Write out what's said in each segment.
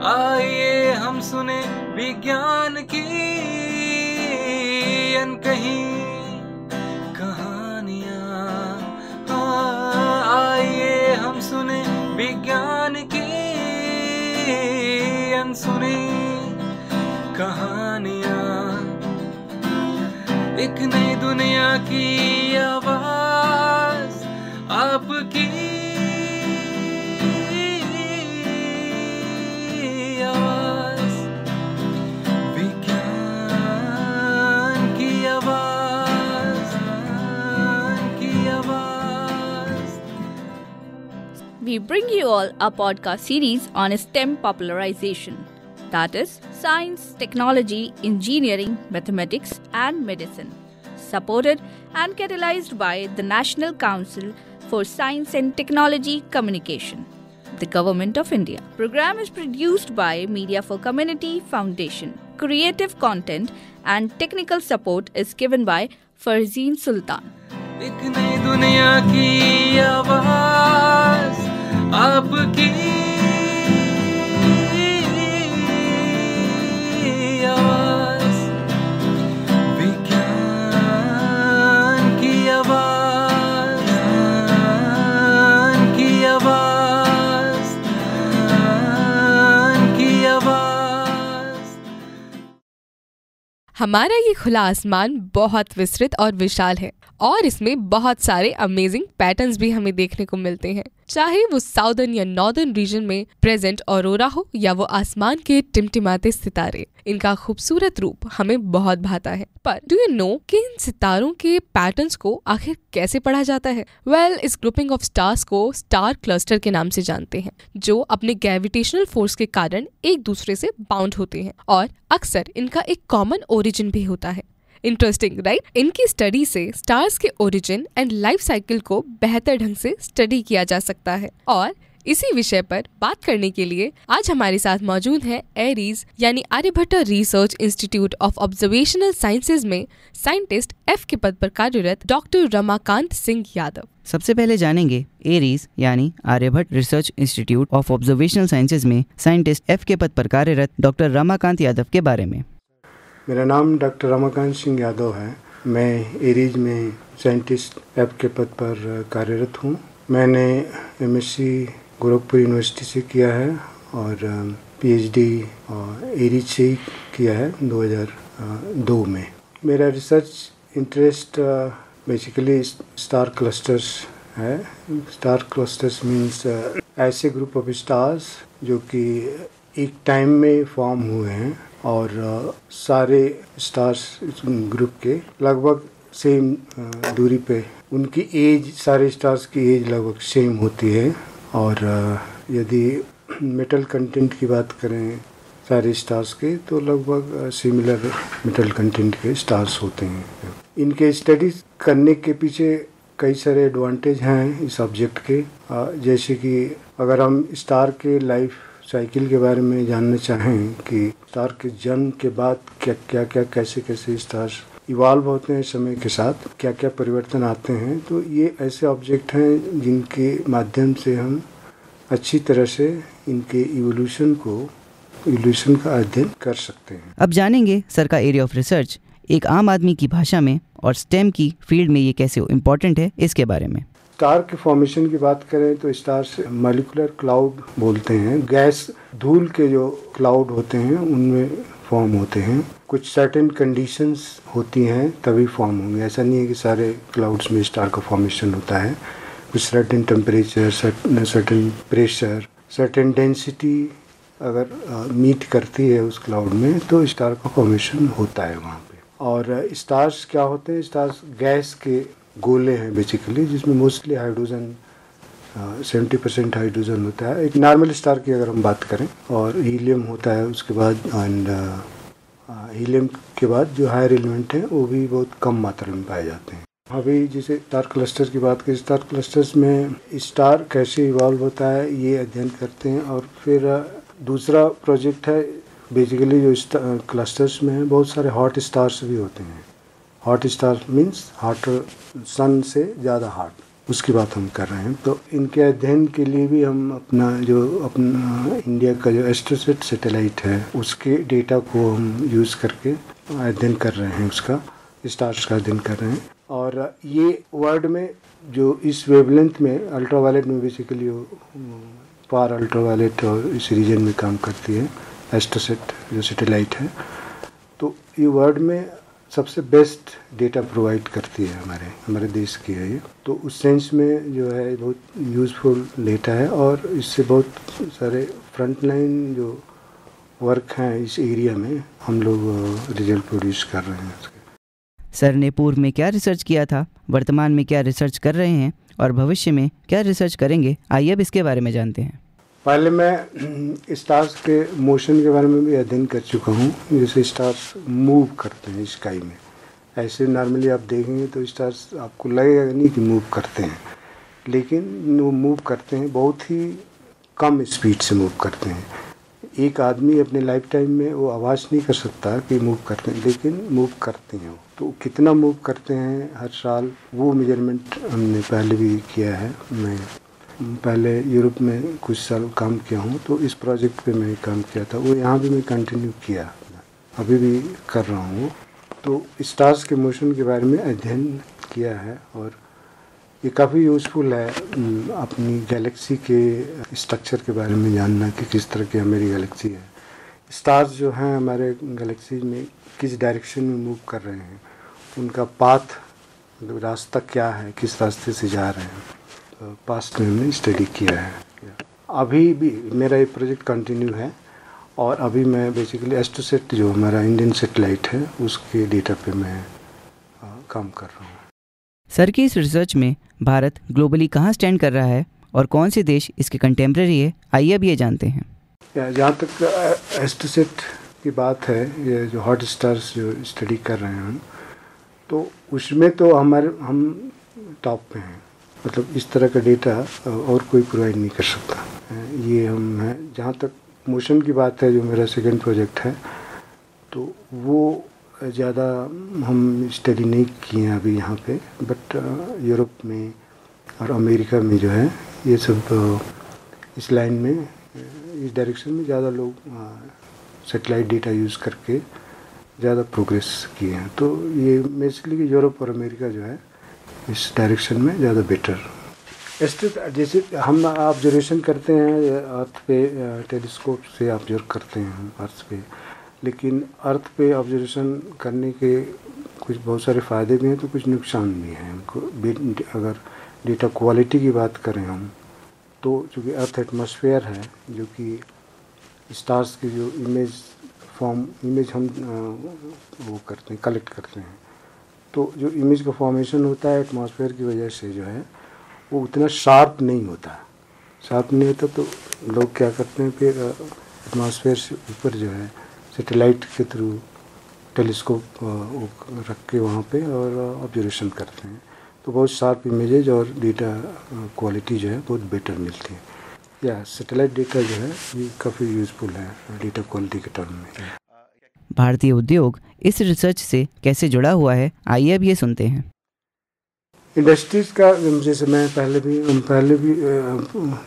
आइए हम सुने विज्ञान की अनकही कहानियाँ। आइए हम सुने विज्ञान की अनसुनी कहानियाँ। एक नई दुनिया की आवाज आपकी आवाज, विज्ञान की आवाज, की आवाज। We bring you all a podcast series on STEM popularization, that is, science, technology, engineering, mathematics, and medicine, supported and catalyzed by the National Council for Science and Technology Communication, the Government of India. Program is produced by Media for Community Foundation. Creative content and technical support is given by Farzeen Sultan. एक नई दुनिया की आवाज आपकी आवाज, विज्ञान की आवाज, की आवाज, की आवाज। हमारा ये खुला आसमान बहुत विस्तृत और विशाल है और इसमें बहुत सारे अमेजिंग पैटर्न्स भी हमें देखने को मिलते हैं, चाहे वो साउदर्न या नॉर्दर्न रीजन में प्रेजेंट ऑरोरा हो या वो आसमान के टिमटिमाते सितारे। इनका खूबसूरत रूप हमें बहुत भाता है। पर डू यू नो कि इन सितारों के पैटर्न्स को आखिर कैसे पढ़ा जाता है? वेल, इस ग्रुपिंग ऑफ स्टार्स को स्टार क्लस्टर के नाम से जानते हैं, जो अपने ग्रेविटेशनल फोर्स के कारण एक दूसरे से बाउंड होते हैं और अक्सर इनका एक कॉमन ओरिजिन भी होता है। Interesting, right? इनकी स्टडी से स्टार्स के ओरिजिन एंड लाइफ साइकिल को बेहतर ढंग से स्टडी किया जा सकता है। और इसी विषय पर बात करने के लिए आज हमारे साथ मौजूद है एरीज यानी Aryabhatta research institute of observational sciences में साइंटिस्ट एफ के पद पर कार्यरत डॉक्टर रमाकांत सिंह यादव। सबसे पहले जानेंगे एरीज यानी Aryabhatta research institute of observational sciences में साइंटिस्ट एफ के पद पर कार्यरत डॉक्टर रमाकांत यादव के बारे में। मेरा नाम डॉक्टर रमाकांत सिंह यादव है। मैं एरीज में साइंटिस्ट एफ के पद पर कार्यरत हूँ। मैंने एमएससी गोरखपुर यूनिवर्सिटी से किया है और पीएचडी एरीज से ही किया है 2002 में। मेरा research interest basically star clusters है। स्टार क्लस्टर्स मीन्स ऐसे ग्रुप ऑफ स्टार्स जो कि एक टाइम में फॉर्म हुए हैं और सारे स्टार्स ग्रुप के लगभग सेम दूरी पे, उनकी एज, सारे स्टार्स की एज लगभग सेम होती है। और यदि मेटल कंटेंट की बात करें सारे स्टार्स के, तो लगभग सिमिलर मेटल कंटेंट के स्टार्स होते हैं। इनके स्टडीज करने के पीछे कई सारे एडवांटेज हैं इस सब्जेक्ट के। जैसे कि अगर हम स्टार के लाइफ साइकिल के बारे में जानना चाहें कि स्टार के जन्म के बाद क्या कैसे स्टार्स इवॉल्व होते हैं समय के साथ, क्या क्या परिवर्तन आते हैं, तो ये ऐसे ऑब्जेक्ट हैं जिनके माध्यम से हम अच्छी तरह से इनके इवोल्यूशन का अध्ययन कर सकते हैं। अब जानेंगे सर का एरिया ऑफ रिसर्च एक आम आदमी की भाषा में और स्टेम की फील्ड में ये कैसे इम्पोर्टेंट है, इसके बारे में। स्टार के फॉर्मेशन की बात करें तो स्टार्स मॉलिक्यूलर क्लाउड बोलते हैं। गैस धूल के जो क्लाउड होते हैं उनमें फॉर्म होते हैं। कुछ सर्टेन कंडीशंस होती हैं तभी फॉर्म होंगे। ऐसा नहीं है कि सारे क्लाउड्स में स्टार का फॉर्मेशन होता है। कुछ certain temperature, certain pressure, certain density अगर मीट करती है उस क्लाउड में तो स्टार का फॉर्मेशन होता है वहाँ पे। और स्टार्स क्या होते हैं? स्टार्स गैस के गोले हैं बेसिकली, जिसमें मोस्टली हाइड्रोजन 70% हाइड्रोजन होता है। एक नॉर्मल स्टार की अगर हम बात करें, और हीलियम होता है उसके बाद, एंड हीलियम के बाद जो हायर एलिमेंट हैं वो भी बहुत कम मात्रा में पाए जाते हैं। अभी जैसे स्टार क्लस्टर की बात करें, स्टार क्लस्टर्स में स्टार कैसे इवॉल्व होता है ये अध्ययन करते हैं। और फिर दूसरा प्रोजेक्ट है बेसिकली जो क्लस्टर्स में बहुत सारे हॉट स्टार्स भी होते हैं। हॉट स्टार मीन्स हॉट, सन से ज़्यादा हॉट, उसकी बात हम कर रहे हैं। तो इनके अध्ययन के लिए भी हम अपना इंडिया का जो एस्ट्रोसेट सैटेलाइट है उसके डेटा को हम यूज़ करके अध्ययन कर रहे हैं, उसका स्टार्स का अध्ययन कर रहे हैं। और ये वर्ल्ड में जो इस वेवलेंथ में अल्ट्रावायलेट में बेसिकली फार अल्ट्रावायलेट और इस रीजन में काम करती है एस्ट्रोसेट जो सैटेलाइट है। तो ये वर्ल्ड में सबसे बेस्ट डेटा प्रोवाइड करती है, हमारे देश की है ये। तो उस सेंस में जो है बहुत यूज़फुल डेटा है और इससे बहुत सारे फ्रंटलाइन जो वर्क हैं इस एरिया में हम लोग रिजल्ट प्रोड्यूस कर रहे हैं। सर ने पूर्व में क्या रिसर्च किया था, वर्तमान में क्या रिसर्च कर रहे हैं और भविष्य में क्या रिसर्च करेंगे, आइए अब इसके बारे में जानते हैं। पहले मैं स्टार्स के मोशन के बारे में भी अध्ययन कर चुका हूँ। जैसे स्टार्स मूव करते हैं स्काई में, ऐसे नॉर्मली आप देखेंगे तो स्टार्स आपको लगेगा नहीं कि मूव करते हैं, लेकिन वो मूव करते हैं, बहुत ही कम स्पीड से मूव करते हैं। एक आदमी अपने लाइफ टाइम में वो आवाज़ नहीं कर सकता कि मूव करते हैं, लेकिन मूव करते हैं वो। तो कितना मूव करते हैं हर साल वो मेजरमेंट हमने पहले भी किया है। मैं पहले यूरोप में कुछ साल काम किया हूँ, तो इस प्रोजेक्ट पे मैं काम किया था, वो यहाँ भी मैं कंटिन्यू किया, अभी भी कर रहा हूँ। तो स्टार्स के मोशन के बारे में अध्ययन किया है और ये काफ़ी यूज़फुल है अपनी गैलेक्सी के स्ट्रक्चर के बारे में जानना कि किस तरह की हमारी गैलेक्सी है। स्टार्स जो हैं हमारे गैलेक्सी में किस डायरेक्शन में मूव कर रहे हैं, उनका पाथ मतलब रास्ता क्या है, किस रास्ते से जा रहे हैं, पास्ट में हमने स्टडी किया है। अभी भी मेरा ये प्रोजेक्ट कंटिन्यू है और अभी मैं बेसिकली एस्ट्रोसेट जो हमारा इंडियन सैटेलाइट है उसके डेटा पे मैं काम कर रहा हूँ। सर की इस रिसर्च में भारत ग्लोबली कहाँ स्टैंड कर रहा है और कौन से देश इसके कंटेम्प्रेरी है, आइए अब ये जानते हैं। जहाँ तक एस्ट्रोसेट की बात है, ये जो हॉट स्टार्स जो स्टडी कर रहे हैं हम, तो उसमें तो हम टॉप पे हैं। मतलब इस तरह का डेटा और कोई प्रोवाइड नहीं कर सकता, ये हम हैं। जहाँ तक मोशन की बात है, जो मेरा सेकंड प्रोजेक्ट है, तो वो ज़्यादा हम स्टडी नहीं किए हैं अभी यहाँ पे, बट यूरोप में और अमेरिका में जो है ये सब इस लाइन में, इस डायरेक्शन में ज़्यादा लोग सैटेलाइट डेटा यूज़ करके ज़्यादा प्रोग्रेस किए हैं। तो ये बेसिकली यूरोप और अमेरिका जो है इस डायरेक्शन में ज़्यादा बेटर। जैसे हम ऑब्जर्वेशन करते हैं अर्थ पे, टेलीस्कोप से ऑब्जर्व करते हैं हम अर्थ पे, लेकिन अर्थ पे ऑब्जर्वेशन करने के कुछ बहुत सारे फ़ायदे भी हैं तो कुछ नुकसान भी हैं हमको। अगर डेटा क्वालिटी की बात करें हम, तो चूँकि अर्थ एटमॉस्फेयर है, जो कि स्टार्स की जो इमेज हम वो करते हैं, कलेक्ट करते हैं, तो जो इमेज का फॉर्मेशन होता है एटमॉस्फेयर की वजह से जो है वो उतना शार्प नहीं होता। तो लोग क्या करते हैं, फिर एटमॉस्फेयर से ऊपर जो है सैटेलाइट के थ्रू टेलीस्कोप रख के वहाँ पे और ऑब्जर्वेशन करते हैं, तो बहुत शार्प इमेजेज और डेटा क्वालिटी जो है बहुत बेटर मिलती है। या सैटेलाइट डेटा जो है ये काफ़ी यूज़फुल है डेटा क्वालिटी के टर्म में। भारतीय उद्योग इस रिसर्च से कैसे जुड़ा हुआ है, आइए अब ये सुनते हैं। इंडस्ट्रीज़ का, जैसे मैं पहले भी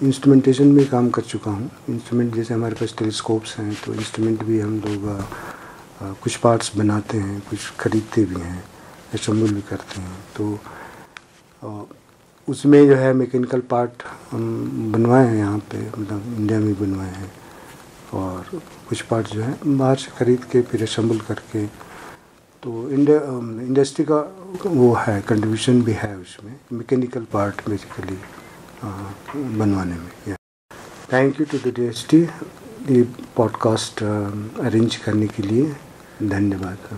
इंस्ट्रूमेंटेशन में काम कर चुका हूँ। इंस्ट्रूमेंट जैसे हमारे पास टेलीस्कोप्स हैं, तो इंस्ट्रूमेंट भी हम लोग कुछ पार्ट्स बनाते हैं, कुछ खरीदते भी हैं, असेंबल भी करते हैं। तो उसमें जो है मैकेनिकल पार्ट हम बनवाए हैं यहाँ पे, मतलब इंडिया में बनवाए हैं, और कुछ पार्ट जो है बाहर से खरीद के फिर असेंबल करके। तो इंडस्ट्री का वो है, कंट्रीब्यूशन भी है उसमें, मैकेनिकल पार्ट बेसिकली बनवाने में। Thank you to the DST ये पॉडकास्ट अरेंज करने के लिए, धन्यवाद।